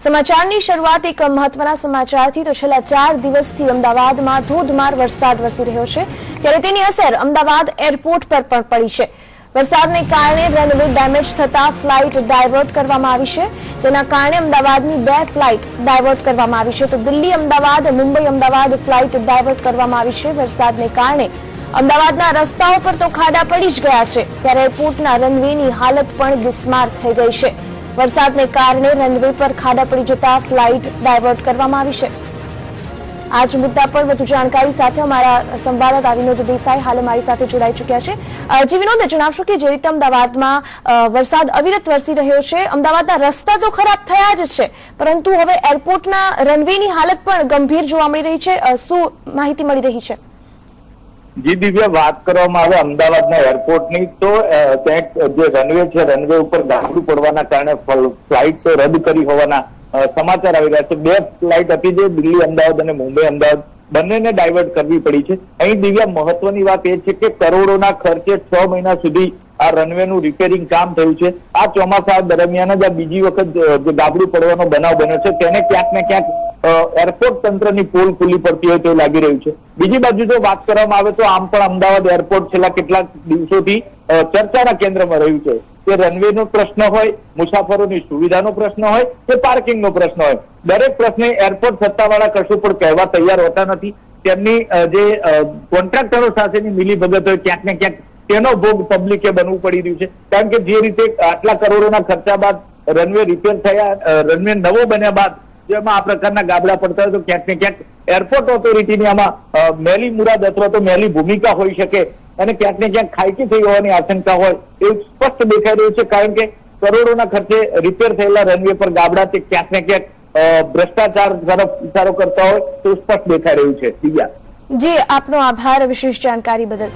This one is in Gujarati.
સમાચારની શરૂઆત એક મહત્વના સમાચારથી તો છેલ્લા 4 દિવસથી અમદાવાદમાં ધોધમાર વરસાદ વરસી રહ્યો છે ત્યારે તેની અસર અમદાવાદ એરપોર્ટ પર પણ પડી છે। વરસાદને કારણે રનવે ડેમેજ થતા ફ્લાઇટ ડાયવર્ટ કરવામાં આવી છે, જેના કારણે અમદાવાદની 2 ફ્લાઇટ ડાયવર્ટ કરવામાં આવી છે તો દિલ્હી અમદાવાદ, મુંબઈ અમદાવાદ ફ્લાઇટ ડાયવર્ટ કરવામાં આવી છે। વરસાદને કારણે અમદાવાદના રસ્તાઓ પર તો ખાડા પડી જ ગયા છે, ત્યારે એરપોર્ટના રનવેની હાલત પણ બિસ્માર થઈ ગઈ છે। વરસાદને કારણે રનવે પર ખાડા પડી જતા ફ્લાઇટ ડાયવર્ટ કરવામાં આવી છે। આજ મુદ્દા પર વધુ જાણકારી સાથે અમારા સંવાદદાતા વિનોદ દેસાઈ હાલ અમારી સાથે જોડાઈ ચૂક્યા છે। જી વિનોદ, જણાવશો કે જે રીતે અમદાવાદમાં વરસાદ અવિરત વરસી રહ્યો છે, અમદાવાદના રસ્તા તો ખરાબ થયા જ છે, પરંતુ હવે એરપોર્ટના રનવેની હાલત પણ ગંભીર જોવા મળી રહી છે। શું માહિતી મળી રહી છે? જી દિવ્યા, વાત કરવામાં આવે અમદાવાદના એરપોર્ટની તો જે રનવે છે, રનવે ઉપર ગાબડું પડવાના કારણે ફ્લાઇટ રદ કરી હોવાના સમાચાર આવી રહ્યા છે। 2 ફ્લાઇટ હતી જે દિલ્હી અમદાવાદ અને મુંબઈ અમદાવાદ બંનેને ડાયવર્ટ કરવી પડી છે। અહીં દિવ્યા, મહત્વની વાત એ છે કે કરોડોના ખર્ચે 6 મહિના સુધી આ રનવેનું રિપેરિંગ કામ થયું છે। આ ચોમાસા દરમિયાન જ આ બીજી વખત જે ગાબડું પડવાનો બનાવ બન્યો છે તેને ક્યાંક ને ક્યાંક એરપોર્ટ તંત્રની પોલ ખુલ્લી પડતી હોય તેવું લાગી રહ્યું છે। બીજી બાજુ જો વાત કરવામાં આવે તો આમ પણ અમદાવાદ એરપોર્ટ છેલ્લા કેટલાક દિવસોથી ચર્ચાના કેન્દ્રમાં રહ્યું છે કે રનવેનો પ્રશ્ન હોય, મુસાફરોની સુવિધાનો પ્રશ્ન હોય કે પાર્કિંગનો પ્રશ્ન હોય, દરેક પ્રશ્ને એરપોર્ટ સત્તાવાળા કશું પણ કહેવા તૈયાર હોતા નથી। તેમની જે કોન્ટ્રાક્ટરો સાથેની મિલીભગત હોય ક્યાંક ને ક્યાંક તેનો ભોગ પબ્લિકે બનવું પડી રહ્યું છે, કારણ કે જે રીતે આટલા કરોડોના ખર્ચા બાદ રનવે રિપેર થયા, રનવે નવો બન્યા બાદ જેમાં આ પ્રકારના ગાબડા પડતા હોય તો ક્યાંક ને ક્યાંક એરપોર્ટ ઓથોરિટીની આમાં મેલી મુરાદ અથવા તો મેલી ભૂમિકા હોઈ શકે અને ક્યાંક ને ક્યાંક ખાયકી થઈ હોવાની આશંકા હોય એવું સ્પષ્ટ દેખાઈ રહ્યું છે, કારણ કે કરોડોના ખર્ચે રિપેર થયેલા રનવે પર ગાબડા તે ક્યાંક ને ક્યાંક ભ્રષ્ટાચાર તરફ ઇશારો કરતા હોય તેવું સ્પષ્ટ દેખાઈ રહ્યું છે। દિવ્યા, જી આપનો આભાર વિશેષ જાણકારી બદલ।